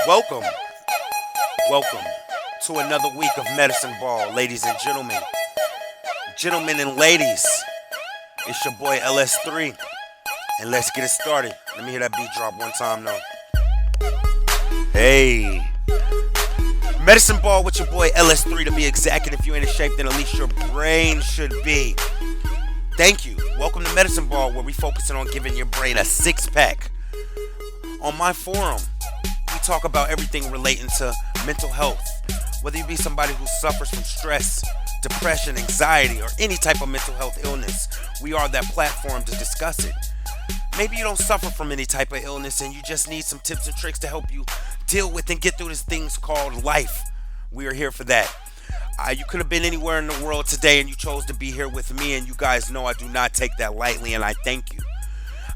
Welcome, welcome to another week of Medicine Ball, ladies and gentlemen. Gentlemen and ladies, it's your boy LS3, and let's get it started. Let me hear that beat drop one time though. Hey, Medicine Ball with your boy LS3 to be exact, and if you ain't in shape, then at least your brain should be. Thank you. Welcome to Medicine Ball, where we focusing on giving your brain a six pack. On my forum, we talk about everything relating to mental health. Whether you be somebody who suffers from stress, depression, anxiety, or any type of mental health illness, we are that platform to discuss it. Maybe you don't suffer from any type of illness and you just need some tips and tricks to help you deal with and get through this thing called life. We are here for that. You could have been anywhere in the world today and you chose to be here with me, and you guys know I do not take that lightly, and I thank you.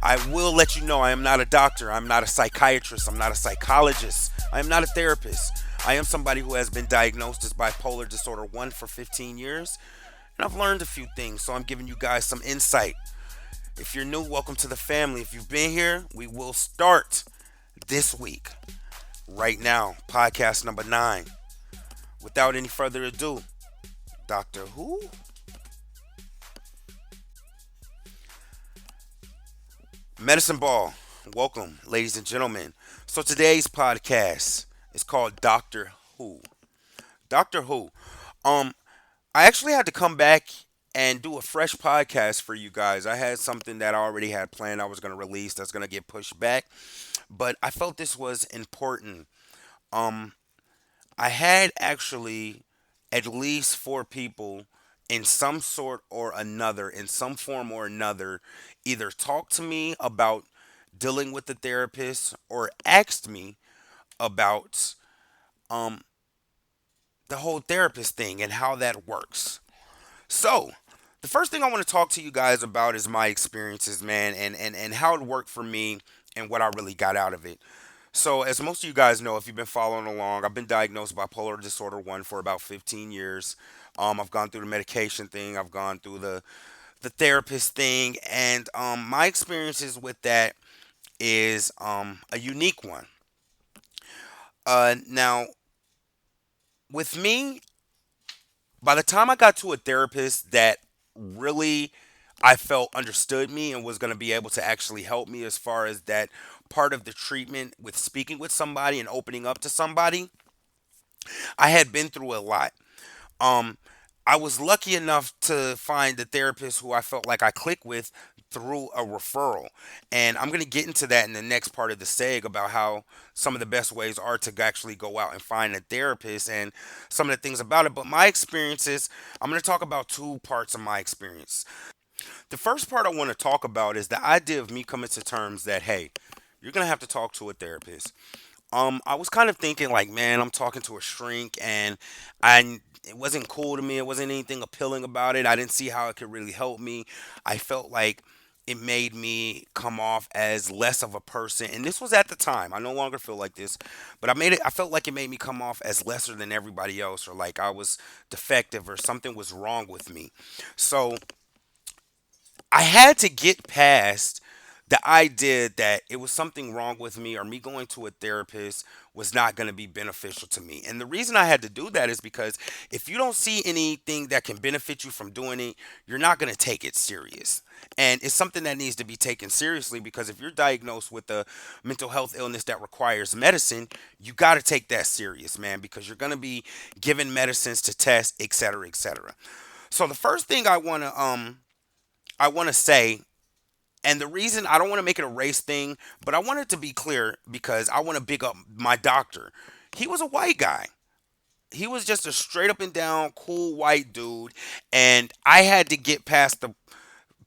I will let you know I am not a doctor, I'm not a psychiatrist, I'm not a psychologist, I am not a therapist. I am somebody who has been diagnosed as bipolar disorder 1 for 15 years, and I've learned a few things, so I'm giving you guys some insight. If you're new, welcome to the family. If you've been here, we will start this week, right now, podcast number 9. Without any further ado, Doctor Who? Medicine Ball, welcome, ladies and gentlemen. So today's podcast is called Doctor Who. Doctor Who. Um, I actually had to come back and do a fresh podcast for you guys. I had something that I already had planned I was going to release that's going to get pushed back, but I felt this was important. Um, I had actually at least 4 people in some sort or another, in some form or another, either talk to me about dealing with the therapist or asked me about um, the whole therapist thing and how that works. So, the first thing I want to talk to you guys about is my experiences, man, and how it worked for me and what I really got out of it. So, as most of you guys know, if you've been following along, I've been diagnosed bipolar disorder 1 for about 15 years. I've gone through the medication thing, I've gone through the therapist thing, and my experiences with that is a unique one. Now, with me, by the time I got to a therapist that really I felt understood me and was going to be able to actually help me as far as that part of the treatment with speaking with somebody and opening up to somebody, I had been through a lot. Um, I was lucky enough to find the therapist who I felt like I clicked with through a referral. And I'm going to get into that in the next part of the seg about how some of the best ways are to actually go out and find a therapist and some of the things about it. But my experiences, I'm going to talk about 2 parts of my experience. The first part I want to talk about is the idea of me coming to terms that, hey, you're going to have to talk to a therapist. I was kind of thinking like, man, I'm talking to a shrink, and it wasn't cool to me. It wasn't anything appealing about it. I didn't see how it could really help me. I felt like it made me come off as less of a person, and this was at the time. I no longer feel like this, but I felt like it made me come off as lesser than everybody else, or like I was defective or something was wrong with me. So I had to get past the idea that it was something wrong with me or me going to a therapist was not going to be beneficial to me. And the reason I had to do that is because if you don't see anything that can benefit you from doing it, you're not going to take it serious. And it's something that needs to be taken seriously, because if you're diagnosed with a mental health illness that requires medicine, you got to take that serious, man, because you're going to be given medicines to test, et cetera, et cetera. So the first thing I want to say, and the reason I don't want to make it a race thing, but I want it to be clear because I want to big up my doctor. He was a white guy. He was just a straight up and down cool white dude, and I had to get past the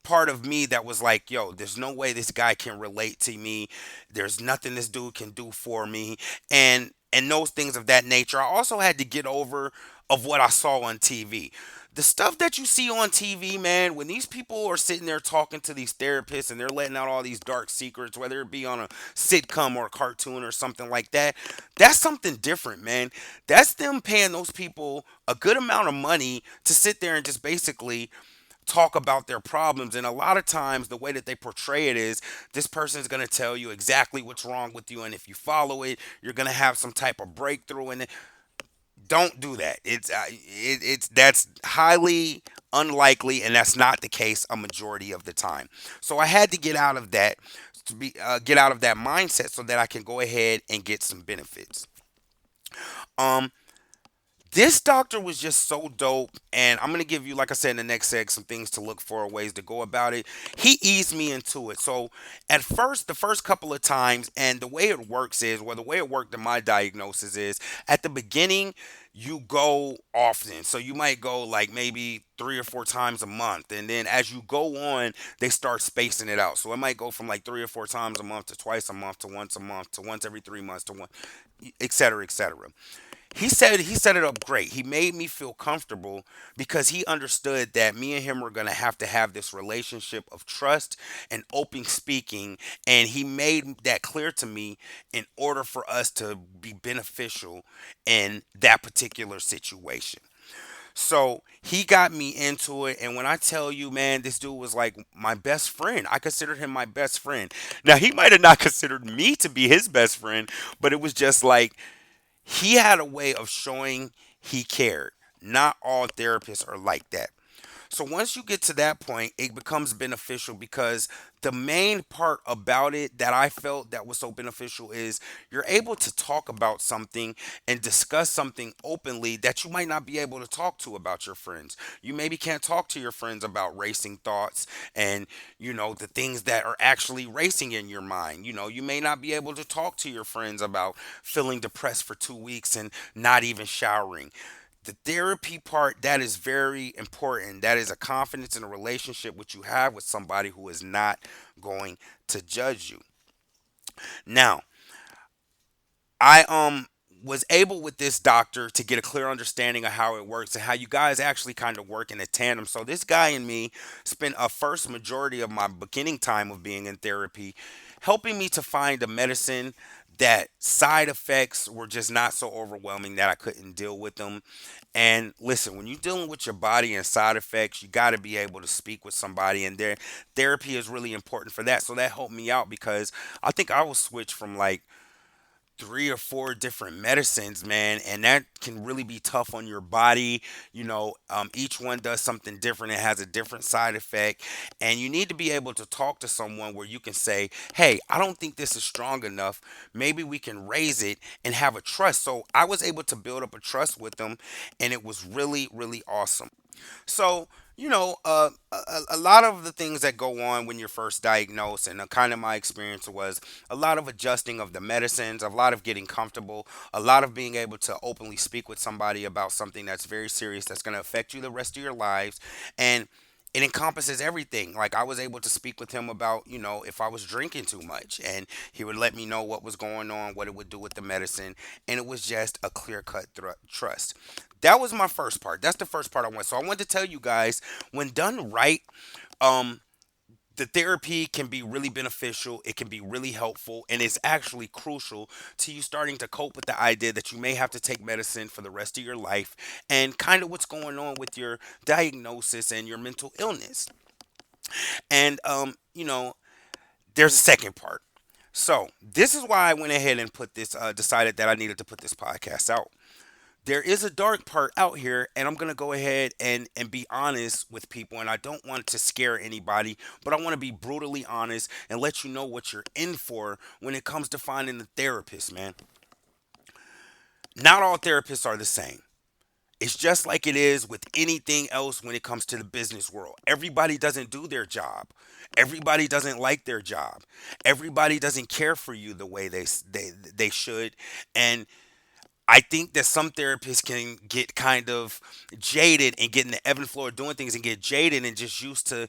part of me that was like, yo, there's no way this guy can relate to me. There's nothing this dude can do for me, and those things of that nature. I also had to get over of what I saw on TV. The stuff that you see on TV, man, when these people are sitting there talking to these therapists and they're letting out all these dark secrets, whether it be on a sitcom or a cartoon or something like that, that's something different, man. That's them paying those people a good amount of money to sit there and just basically talk about their problems. And a lot of times, the way that they portray it is this person is going to tell you exactly what's wrong with you. And if you follow it, you're going to have some type of breakthrough. And don't do that. It's that's highly unlikely, and that's not the case a majority of the time. So I had to get out of that to be get out of that mindset so that I can go ahead and get some benefits. Um, this doctor was just so dope, and I'm gonna give you, like I said in the next seg, some things to look for, ways to go about it. He eased me into it. So at first, the first couple of times, and the way it works is, well, the way it worked in my diagnosis is, at the beginning, you go often. So you might go like maybe 3 or 4 times a month, and then as you go on, they start spacing it out. So it might go from like 3 or 4 times a month to twice a month to once every 3 months to one, et cetera, et cetera. He set it up great. He made me feel comfortable because he understood that me and him were going to have this relationship of trust and open speaking, and he made that clear to me in order for us to be beneficial in that particular situation. So he got me into it, and when I tell you, man, this dude was like my best friend. I considered him my best friend. Now he might have not considered me to be his best friend, but it was just like he had a way of showing he cared. Not all therapists are like that. So once you get to that point, it becomes beneficial because the main part about it that I felt that was so beneficial is you're able to talk about something and discuss something openly that you might not be able to talk to about your friends. You maybe can't talk to your friends about racing thoughts and, the things that are actually racing in your mind. You may not be able to talk to your friends about feeling depressed for 2 weeks and not even showering. The therapy part, that is very important. That is a confidence in a relationship which you have with somebody who is not going to judge you. Now, I was able with this doctor to get a clear understanding of how it works and how you guys actually kind of work in a tandem. So this guy and me spent a first majority of my beginning time of being in therapy helping me to find a medicine that side effects were just not so overwhelming that I couldn't deal with them. And listen, when you're dealing with your body and side effects, you got to be able to speak with somebody, and their therapy is really important for that. So that helped me out because I think I was switched from like 3 or 4 different medicines, man, and that can really be tough on your body. Each one does something different. It has a different side effect, and you need to be able to talk to someone where you can say, "Hey, I don't think this is strong enough. Maybe we can raise it and have a trust." So I was able to build up a trust with them, and it was really, really awesome. So, a lot of the things that go on when you're first diagnosed, and kind of my experience was a lot of adjusting of the medicines, a lot of getting comfortable, a lot of being able to openly speak with somebody about something that's very serious that's going to affect you the rest of your lives. And it encompasses everything. Like I was able to speak with him about, if I was drinking too much, and he would let me know what was going on, what it would do with the medicine, and it was just a clear cut trust. That was my first part. That's the first part I want. So I want to tell you guys, when done right, um, the therapy can be really beneficial. It can be really helpful, and it's actually crucial to you starting to cope with the idea that you may have to take medicine for the rest of your life and kind of what's going on with your diagnosis and your mental illness. And there's a second part. So this is why I went ahead and decided that I needed to put this podcast out. There is a dark part out here, and I'm going to go ahead and be honest with people. And I don't want to scare anybody, but I want to be brutally honest and let you know what you're in for when it comes to finding a therapist, man. Not all therapists are the same. It's just like it is with anything else when it comes to the business world. Everybody doesn't do their job. Everybody doesn't like their job. Everybody doesn't care for you the way they should. And I think that some therapists can get kind of jaded and get in the ebb and flow of doing things and get jaded and just used to,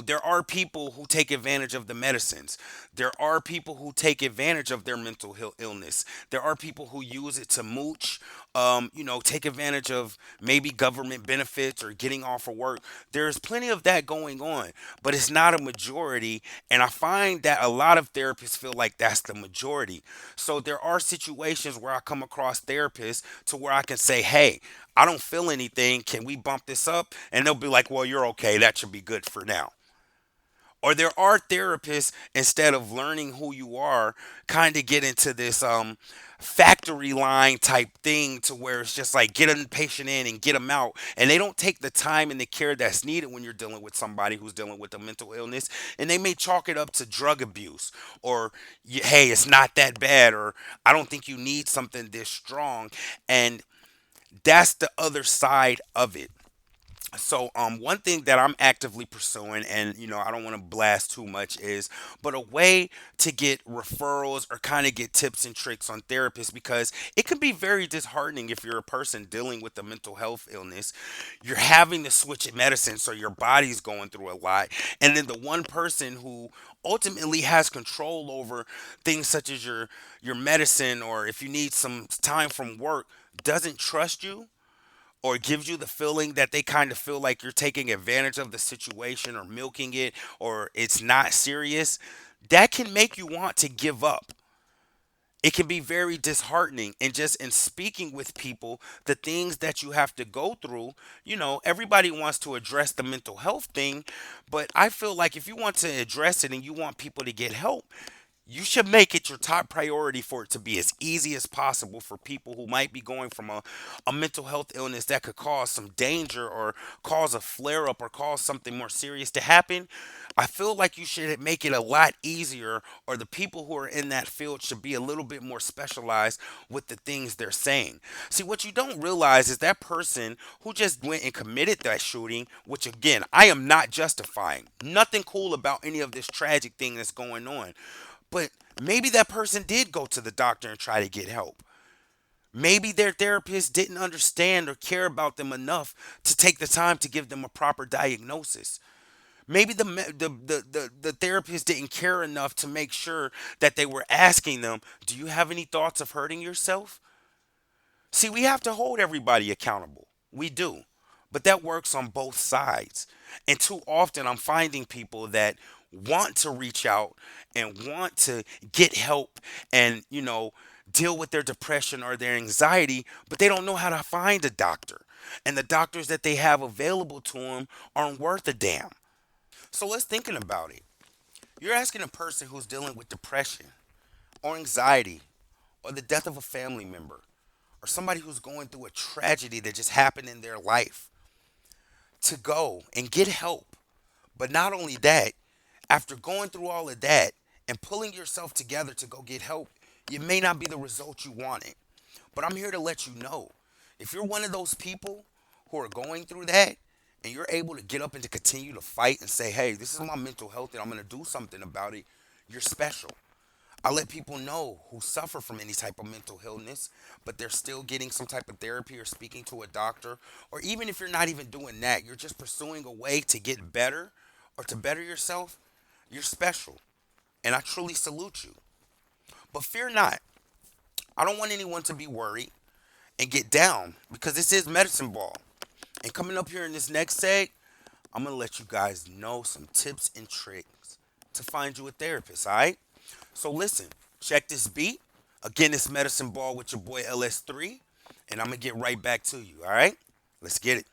There are people who take advantage of the medicines. There are people who take advantage of their mental illness. There are people who use it to mooch, take advantage of maybe government benefits or getting off of work. There's plenty of that going on, but it's not a majority. And I find that a lot of therapists feel like that's the majority. So there are situations where I come across therapists to where I can say, hey, I don't feel anything. Can we bump this up? And they'll be like, well, you're okay. That should be good for now. Or there are therapists, instead of learning who you are, kind of get into this factory line type thing to where it's just like get a patient in and get them out. And they don't take the time and the care that's needed when you're dealing with somebody who's dealing with a mental illness. And they may chalk it up to drug abuse or, hey, it's not that bad, or I don't think you need something this strong. And that's the other side of it. So one thing that I'm actively pursuing, and I don't want to blast too much, is but a way to get referrals or kind of get tips and tricks on therapists, because it can be very disheartening if you're a person dealing with a mental health illness. You're having to switch medicine, so your body's going through a lot, and then the one person who ultimately has control over things such as your medicine, or if you need some time from work, doesn't trust you, or gives you the feeling that they kind of feel like you're taking advantage of the situation or milking it, or it's not serious, that can make you want to give up. It can be very disheartening. And just in speaking with people, the things that you have to go through, everybody wants to address the mental health thing, but I feel like if you want to address it and you want people to get help, you should make it your top priority for it to be as easy as possible for people who might be going from a mental health illness that could cause some danger or cause a flare up or cause something more serious to happen. I feel like you should make it a lot easier, or the people who are in that field should be a little bit more specialized with the things they're saying. See, what you don't realize is that person who just went and committed that shooting, which again, I am not justifying. Nothing cool about any of this tragic thing that's going on. But maybe that person did go to the doctor and try to get help. Maybe their therapist didn't understand or care about them enough to take the time to give them a proper diagnosis. Maybe the therapist didn't care enough to make sure that they were asking them, do you have any thoughts of hurting yourself? See, we have to hold everybody accountable. We do. But that works on both sides. And too often I'm finding people that want to reach out and want to get help and, deal with their depression or their anxiety, but they don't know how to find a doctor. And the doctors that they have available to them aren't worth a damn. So let's thinking about it. You're asking a person who's dealing with depression or anxiety or the death of a family member or somebody who's going through a tragedy that just happened in their life to go and get help. But not only that, after going through all of that and pulling yourself together to go get help, it may not be the result you wanted. But I'm here to let you know, if you're one of those people who are going through that and you're able to get up and to continue to fight and say, hey, this is my mental health and I'm going to do something about it, you're special. I let people know who suffer from any type of mental illness, but they're still getting some type of therapy or speaking to a doctor, or even if you're not even doing that, you're just pursuing a way to get better or to better yourself, you're special. And I truly salute you. But fear not. I don't want anyone to be worried and get down, because this is Medicine Ball. And coming up here in this next seg, I'm going to let you guys know some tips and tricks to find you a therapist, all right? So listen, check this beat. Again, it's Medicine Ball with your boy LS3, and I'm going to get right back to you, all right? Let's get it.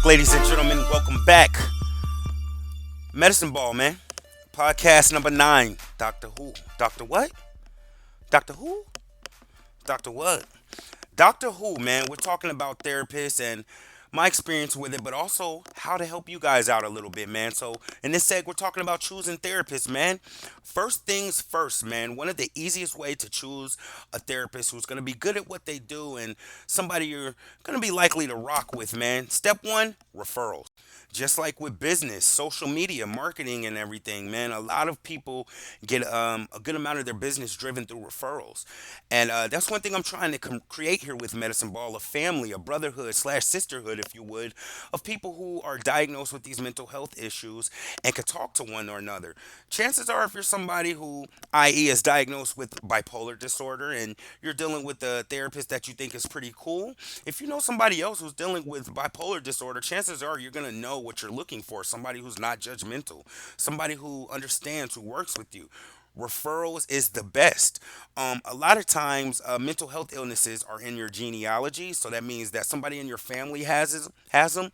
Ladies and gentlemen, welcome back. Medicine Ball, man. Podcast number 9. Doctor Who. Doctor what? Doctor Who? Doctor what? Doctor Who, man. We're talking about therapists and my experience with it, but also how to help you guys out a little bit, man. So, in this seg, we're talking about choosing therapists, man. First things first, man. One of the easiest way to choose a therapist who's going to be good at what they do and somebody you're going to be likely to rock with, man. Step one, referrals. Just like with business, social media, marketing, and everything, man, a lot of people get a good amount of their business driven through referrals. And that's one thing I'm trying to create here with Medicine Ball, a family, a brotherhood slash sisterhood, if you would, of people who are diagnosed with these mental health issues and could talk to one or another. Chances are, if you're somebody who, i.e., is diagnosed with bipolar disorder and you're dealing with a therapist that you think is pretty cool, if you know somebody else who's dealing with bipolar disorder, chances are you're going to know what you're looking for. Somebody who's not judgmental, somebody who understands, who works with you. Referrals is the best. A lot of times, mental health illnesses are in your genealogy, so that means that somebody in your family has them.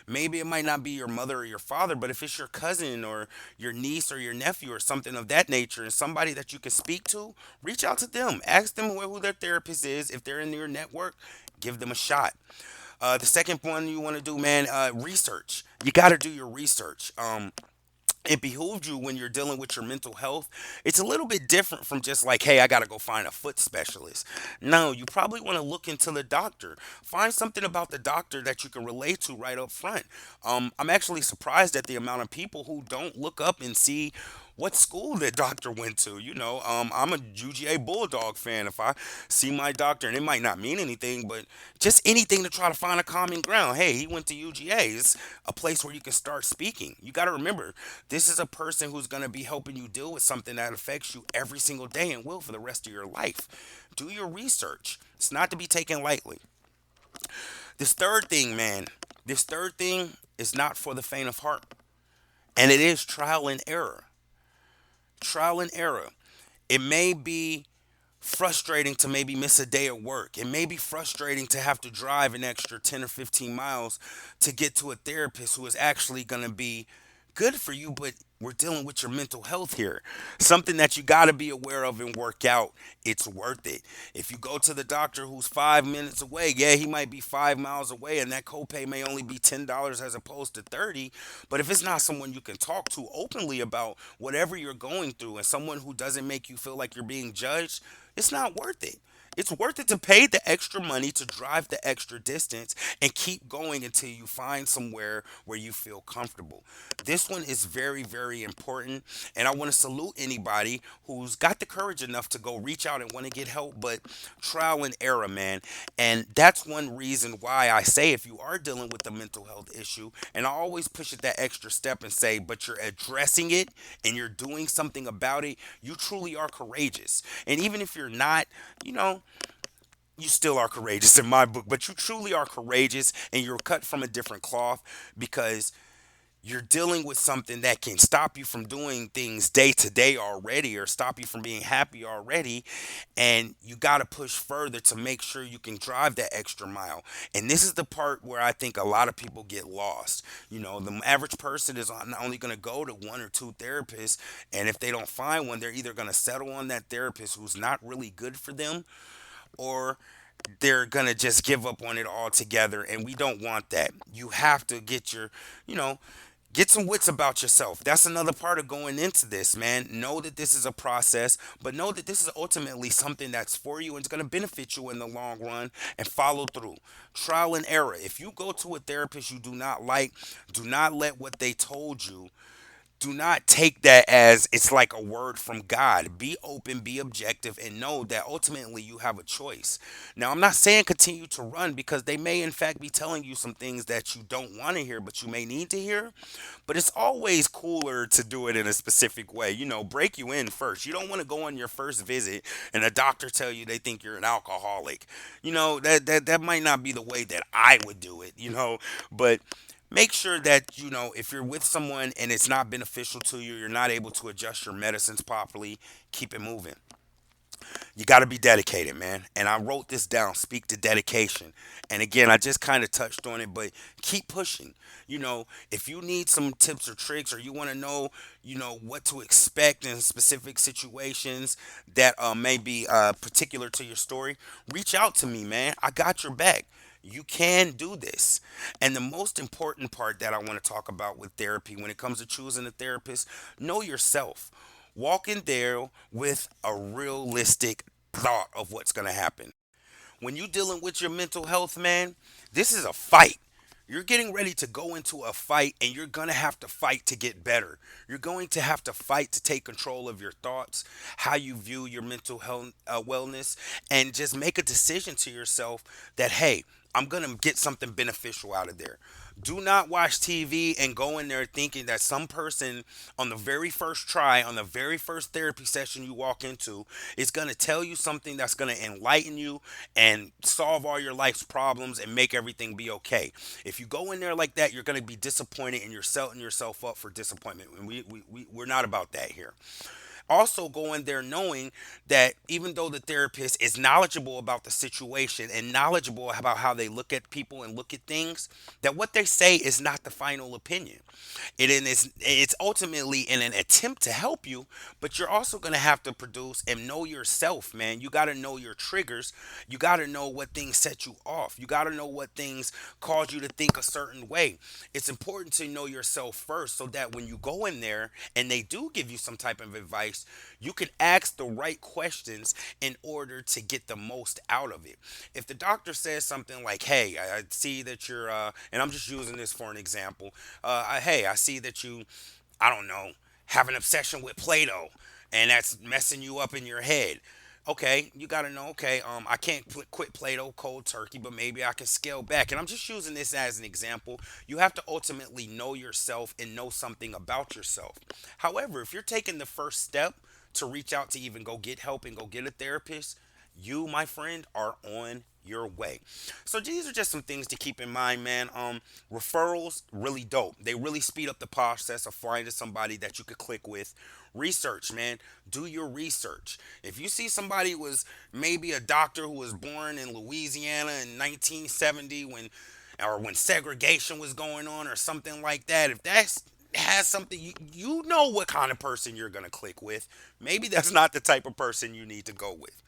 Maybe it might not be your mother or your father, but if it's your cousin or your niece or your nephew or something of that nature, and somebody that you can speak to, reach out to them. Ask them who their therapist is. If they're in your network, give them a shot. The second one you want to do, man, research. You got to do your research. It behooved you when you're dealing with your mental health. It's a little bit different from just like, hey, I got to go find a foot specialist. No, you probably want to look into the doctor. Find something about the doctor that you can relate to right up front. I'm actually surprised at the amount of people who don't look up and see what school that doctor went to. I'm a UGA Bulldog fan. If I see my doctor, and it might not mean anything, but just anything to try to find a common ground. Hey, he went to UGA. It's a place where you can start speaking. You got to remember, this is a person who's going to be helping you deal with something that affects you every single day and will for the rest of your life. Do your research. It's not to be taken lightly. This third thing, man, this third thing is not for the faint of heart, and it is trial and error. Trial and error. It may be frustrating to maybe miss a day at work. It may be frustrating to have to drive an extra 10 or 15 miles to get to a therapist who is actually going to be good for you, but we're dealing with your mental health here. Something that you got to be aware of and work out. It's worth it. If you go to the doctor who's 5 minutes away, yeah, he might be 5 miles away, and that copay may only be $10 as opposed to 30. But if it's not someone you can talk to openly about whatever you're going through, and someone who doesn't make you feel like you're being judged, it's not worth it. It's worth it to pay the extra money to drive the extra distance and keep going until you find somewhere where you feel comfortable. This one is very, very important. And I want to salute anybody who's got the courage enough to go reach out and want to get help, but trial and error, man. And that's one reason why I say if you are dealing with a mental health issue, and I always push it that extra step and say, but you're addressing it and you're doing something about it, you truly are courageous. And even if you're not, you know, you still are courageous in my book, but you truly are courageous and you're cut from a different cloth because you're dealing with something that can stop you from doing things day to day already or stop you from being happy already. And you got to push further to make sure you can drive that extra mile. And this is the part where I think a lot of people get lost. The average person is only going to go to one or two therapists. And if they don't find one, they're either going to settle on that therapist who's not really good for them, or they're gonna just give up on it altogether, and we don't want that. You have to you know get some wits about yourself. That's another part of going into this, man. Know that this is a process, but know that this is ultimately something that's for you and it's going to benefit you in the long run, and follow through. Trial and error. If you go to a therapist you do not like, do not let what they told you, do not take that as it's like a word from God. Be open, be objective, and know that ultimately you have a choice. Now, I'm not saying continue to run because they may, in fact, be telling you some things that you don't want to hear, but you may need to hear. But it's always cooler to do it in a specific way. Break you in first. You don't want to go on your first visit and a doctor tell you they think you're an alcoholic. That might not be the way that I would do it, but make sure that if you're with someone and it's not beneficial to you, you're not able to adjust your medicines properly, keep it moving. You got to be dedicated, man. And I wrote this down, speak to dedication. And again, I just kind of touched on it, but keep pushing. If you need some tips or tricks, or you want to know, what to expect in specific situations that may be particular to your story, reach out to me, man. I got your back. You can do this. And the most important part that I want to talk about with therapy when it comes to choosing a therapist, know yourself. Walk in there with a realistic thought of what's going to happen. When you're dealing with your mental health, man, this is a fight. You're getting ready to go into a fight, and you're going to have to fight to get better. You're going to have to fight to take control of your thoughts, how you view your mental health wellness, and just make a decision to yourself that, hey, I'm going to get something beneficial out of there. Do not watch TV and go in there thinking that some person on the very first try, on the very first therapy session you walk into, is going to tell you something that's going to enlighten you and solve all your life's problems and make everything be okay. If you go in there like that, you're going to be disappointed, and you're setting yourself up for disappointment. And we're not about that here. Also, go in there knowing that even though the therapist is knowledgeable about the situation and knowledgeable about how they look at people and look at things, that what they say is not the final opinion. It's ultimately in an attempt to help you, but you're also going to have to produce and know yourself, man. You got to know your triggers. You got to know what things set you off. You got to know what things cause you to think a certain way. It's important to know yourself first, so that when you go in there and they do give you some type of advice, you can ask the right questions in order to get the most out of it. If the doctor says something like, hey, I see that you're, and I'm just using this for an example, hey, I see that you, I don't know, have an obsession with Play-Doh, and that's messing you up in your head. Okay, you got to know, okay, I can't quit Play-Doh cold turkey, but maybe I can scale back. And I'm just using this as an example. You have to ultimately know yourself and know something about yourself. However, if you're taking the first step to reach out to even go get help and go get a therapist, you, my friend, are on your way. So these are just some things to keep in mind, man. Referrals, really dope. They really speed up the process of finding somebody that you could click with. Research, man. Do your research. If you see somebody was maybe a doctor who was born in Louisiana in 1970 when segregation was going on or something like that, if that's has something, you know what kind of person you're going to click with. Maybe that's not the type of person you need to go with.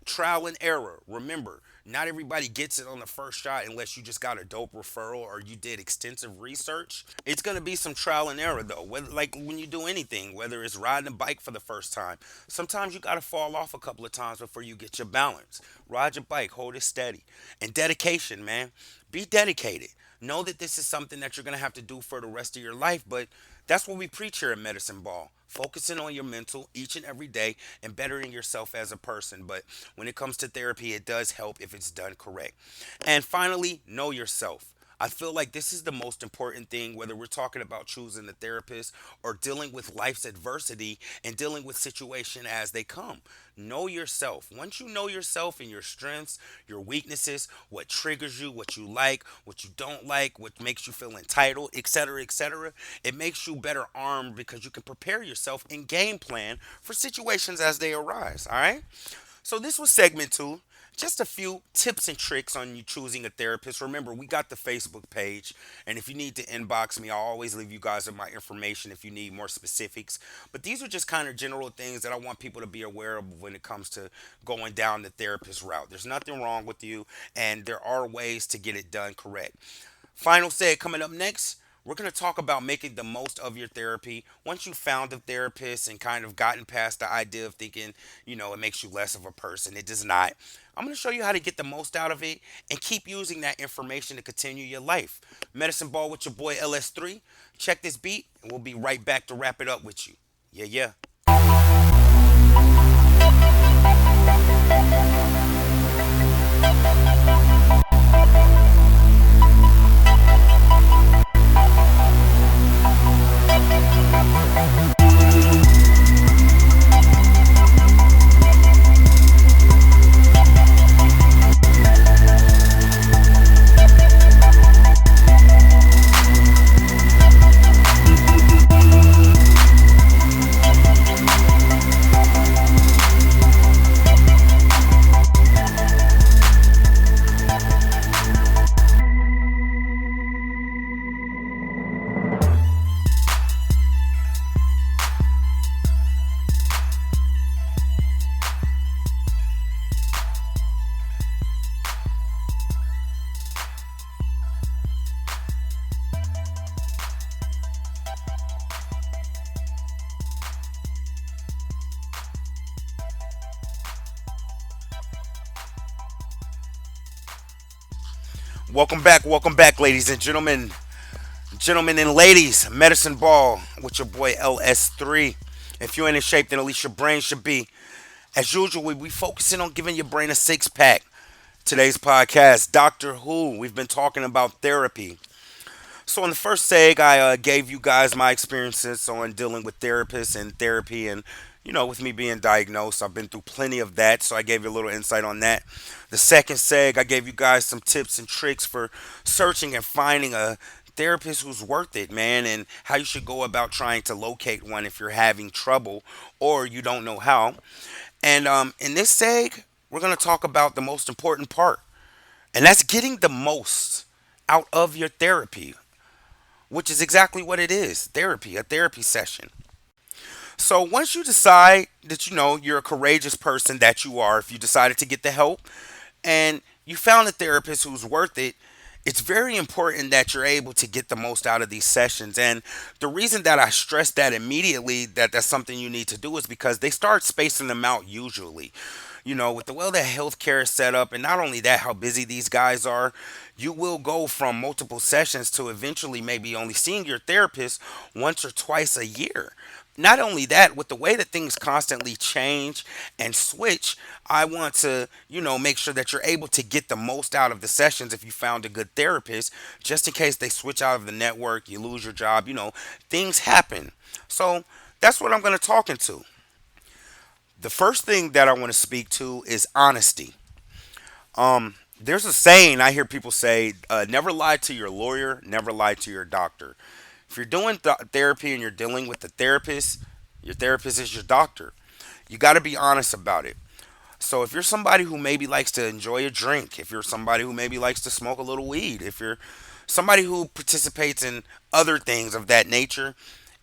Trial and error. Remember, not everybody gets it on the first shot unless you just got a dope referral or you did extensive research. It's going to be some trial and error though. Like when you do anything, whether it's riding a bike for the first time, sometimes you got to fall off a couple of times before you get your balance. Ride your bike, hold it steady. And dedication, man. Be dedicated. Know that this is something that you're going to have to do for the rest of your life, but that's what we preach here at Medicine Ball. Focusing on your mental each and every day and bettering yourself as a person. But when it comes to therapy, it does help if it's done correct. And finally, know yourself. I feel like this is the most important thing, whether we're talking about choosing a therapist or dealing with life's adversity and dealing with situation as they come. Know yourself. Once you know yourself and your strengths, your weaknesses, what triggers you, what you like, what you don't like, what makes you feel entitled, etc., it makes you better armed because you can prepare yourself and game plan for situations as they arise. All right. So this was segment two. Just a few tips and tricks on you choosing a therapist. Remember, we got the Facebook page, and if you need to inbox me, I'll always leave you guys with my information if you need more specifics. But these are just kind of general things that I want people to be aware of when it comes to going down the therapist route. There's nothing wrong with you, and there are ways to get it done correct. Final say coming up next. We're going to talk about making the most of your therapy. Once you found a therapist and kind of gotten past the idea of thinking, it makes you less of a person, it does not. I'm going to show you how to get the most out of it and keep using that information to continue your life. Medicine Ball with your boy LS3. Check this beat, and we'll be right back to wrap it up with you. Yeah, yeah. Welcome back, ladies and gentlemen, gentlemen and ladies. Medicine Ball with your boy LS3. If you ain't in shape, then at least your brain should be. As usual, we be focusing on giving your brain a six pack. Today's podcast, Doctor Who. We've been talking about therapy. So in the first seg, I gave you guys my experiences on dealing with therapists and therapy, and with me being diagnosed, I've been through plenty of that. So I gave you a little insight on that. The second seg, I gave you guys some tips and tricks for searching and finding a therapist who's worth it, man, and how you should go about trying to locate one if you're having trouble or you don't know how. And in this seg, we're gonna talk about the most important part, and that's getting the most out of your therapy, which is exactly what it is, therapy, a therapy session. So once you decide that you're a courageous person that you are, if you decided to get the help and you found a therapist who's worth it, it's very important that you're able to get the most out of these sessions. And the reason that I stress that immediately, that that's something you need to do, is because they start spacing them out usually. With the way that healthcare is set up, and not only that, how busy these guys are, you will go from multiple sessions to eventually maybe only seeing your therapist once or twice a year. Not only that, with the way that things constantly change and switch, I want to, make sure that you're able to get the most out of the sessions if you found a good therapist, just in case they switch out of the network, you lose your job, things happen. So that's what I'm going to talk into. The first thing that I want to speak to is honesty. There's a saying I hear people say, never lie to your lawyer, never lie to your doctor. If you're doing therapy and you're dealing with a therapist, your therapist is your doctor. You got to be honest about it. So if you're somebody who maybe likes to enjoy a drink, if you're somebody who maybe likes to smoke a little weed, if you're somebody who participates in other things of that nature,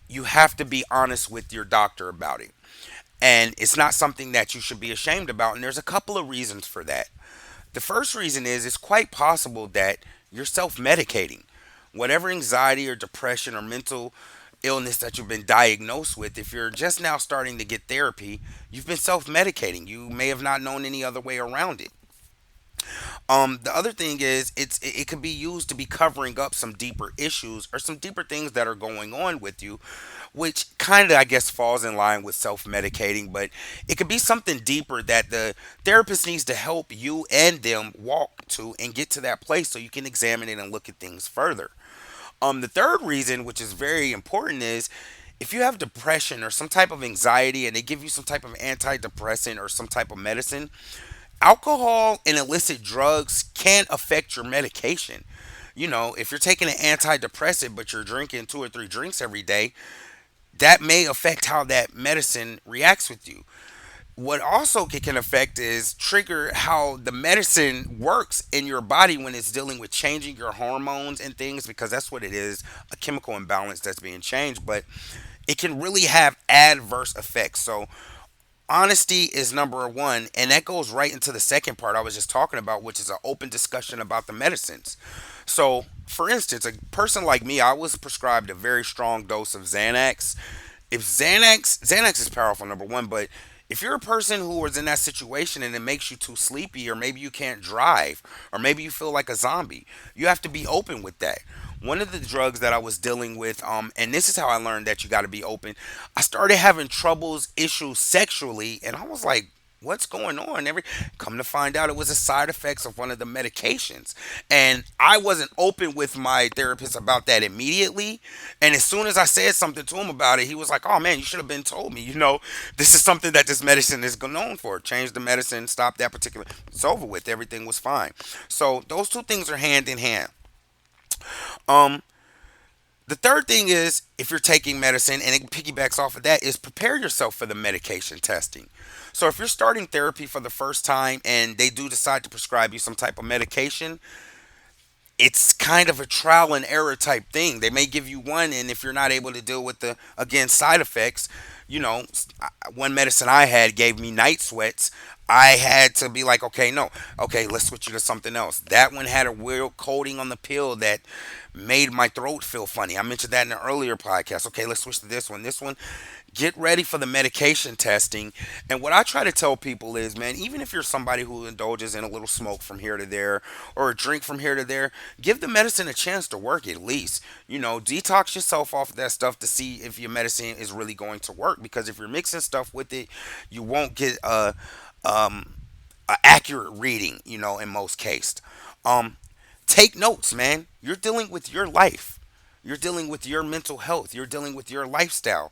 you have to be honest with your doctor about it. And it's not something that you should be ashamed about. And there's a couple of reasons for that. The first reason is it's quite possible that you're self medicating. Whatever anxiety or depression or mental illness that you've been diagnosed with, if you're just now starting to get therapy, you've been self medicating. You may have not known any other way around it. The other thing is it could be used to be covering up some deeper issues or some deeper things that are going on with you, which kind of, I guess, falls in line with self medicating, but it could be something deeper that the therapist needs to help you and them walk to and get to that place so you can examine it and look at things further. The third reason, which is very important, is if you have depression or some type of anxiety and they give you some type of antidepressant or some type of medicine, alcohol and illicit drugs can affect your medication. If you're taking an antidepressant but you're drinking two or three drinks every day, that may affect how that medicine reacts with you. What also can affect is trigger how the medicine works in your body when it's dealing with changing your hormones and things, because that's what it is, a chemical imbalance that's being changed. But it can really have adverse effects. So honesty is number one, and that goes right into the second part I was just talking about, which is an open discussion about the medicines. So for instance, a person like me, I was prescribed a very strong dose of Xanax. If Xanax is powerful, number one, but if you're a person who is in that situation and it makes you too sleepy, or maybe you can't drive, or maybe you feel like a zombie, you have to be open with that. One of the drugs that I was dealing with, and this is how I learned that you got to be open. I started having troubles, issues sexually, and I was like, what's going on? Come to find out, it was a side effects of one of the medications, and I wasn't open with my therapist about that immediately. And as soon as I said something to him about it, he was like, "Oh man, you should have been told me. This is something that this medicine is known for. Change the medicine, stop that particular. It's over with. Everything was fine." So those two things are hand in hand. Um, the third thing is, if you're taking medicine, and it piggybacks off of that, is prepare yourself for the medication testing. So if you're starting therapy for the first time and they do decide to prescribe you some type of medication, it's kind of a trial and error type thing. They may give you one, and if you're not able to deal with the, again, side effects, one medicine I had gave me night sweats. I had to be like, okay, no, okay, let's switch you to something else. That one had a weird coating on the pill that made my throat feel funny. I mentioned that in an earlier podcast. Okay, let's switch to this one. This one, get ready for the medication testing. And what I try to tell people is, man, even if you're somebody who indulges in a little smoke from here to there or a drink from here to there, give the medicine a chance to work at least. Detox yourself off of that stuff to see if your medicine is really going to work. Because if you're mixing stuff with it, you won't get a accurate reading, in most cases. Um, Take notes, man. You're dealing with your life. You're dealing with your mental health. You're dealing with your lifestyle.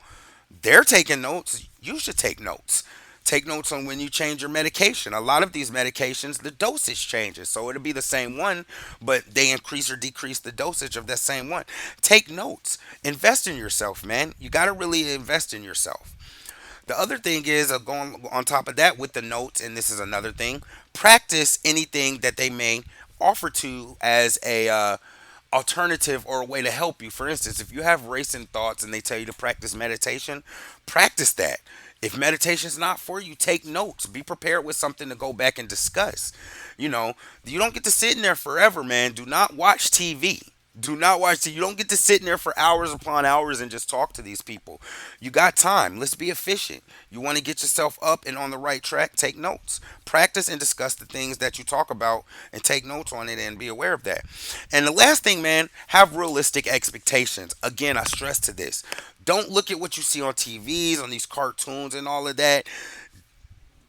They're taking notes. You should take notes. Take notes on when you change your medication. A lot of these medications, the dosage changes. So it'll be the same one, but they increase or decrease the dosage of that same one. Take notes. Invest in yourself, man. You got to really invest in yourself. The other thing is, going on top of that with the notes, and this is another thing, practice anything that they may offer to as a alternative or a way to help you. For instance, if you have racing thoughts and they tell you to practice meditation, practice that. If meditation's not for you, take notes. Be prepared with something to go back and discuss. You don't get to sit in there forever, man. Do not watch TV. Do not watch TV. You don't get to sit in there for hours upon hours and just talk to these people. You got time. Let's be efficient. You want to get yourself up and on the right track, take notes. Practice and discuss the things that you talk about and take notes on it and be aware of that. And the last thing, man, have realistic expectations. Again, I stress to this. Don't look at what you see on TVs, on these cartoons and all of that.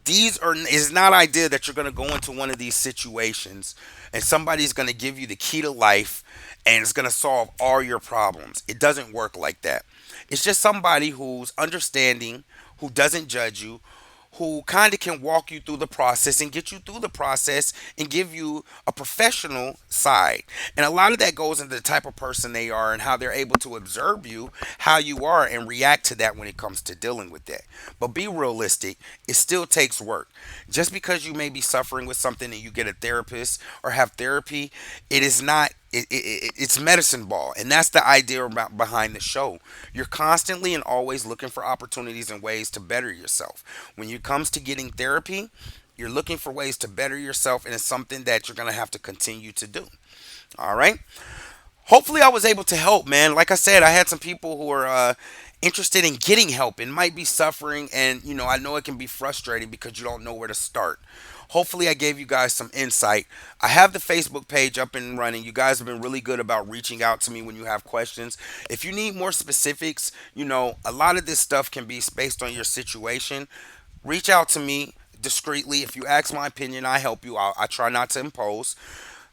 These are It's not ideal that you're going to go into one of these situations and somebody's going to give you the key to life and it's going to solve all your problems. It doesn't work like that. It's just somebody who's understanding, who doesn't judge you, who kind of can walk you through the process and get you through the process and give you a professional side. And a lot of that goes into the type of person they are and how they're able to observe you, how you are, and react to that when it comes to dealing with that. But be realistic, it still takes work. Just because you may be suffering with something and you get a therapist or have therapy, it is not it's medicine ball, and that's the idea about behind the show. You're constantly and always looking for opportunities and ways to better yourself. When it comes to getting therapy, you're looking for ways to better yourself, and it's something that you're going to have to continue to do. All right. Hopefully, I was able to help, man. Like I said, I had some people who are interested in getting help and might be suffering, and I know it can be frustrating because you don't know where to start. Hopefully, I gave you guys some insight. I have the Facebook page up and running. You guys have been really good about reaching out to me when you have questions. If you need more specifics, a lot of this stuff can be based on your situation. Reach out to me discreetly. If you ask my opinion, I help you out. I try not to impose.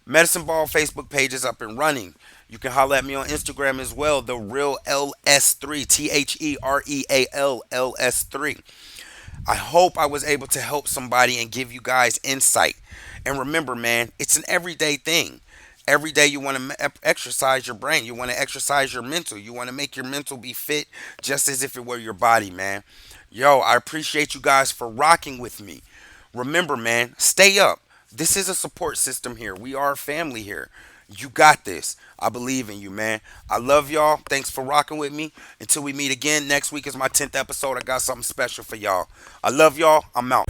Medicine Ball Facebook page is up and running. You can holler at me on Instagram as well, the real LS3, TheRealLS3. I hope I was able to help somebody and give you guys insight. And remember, man, it's an everyday thing. Every day you want to exercise your brain. You want to exercise your mental. You want to make your mental be fit just as if it were your body, man. Yo, I appreciate you guys for rocking with me. Remember, man, stay up. This is a support system here. We are a family here. You got this. I believe in you, man. I love y'all. Thanks for rocking with me. Until we meet again, next week is my 10th episode. I got something special for y'all. I love y'all. I'm out.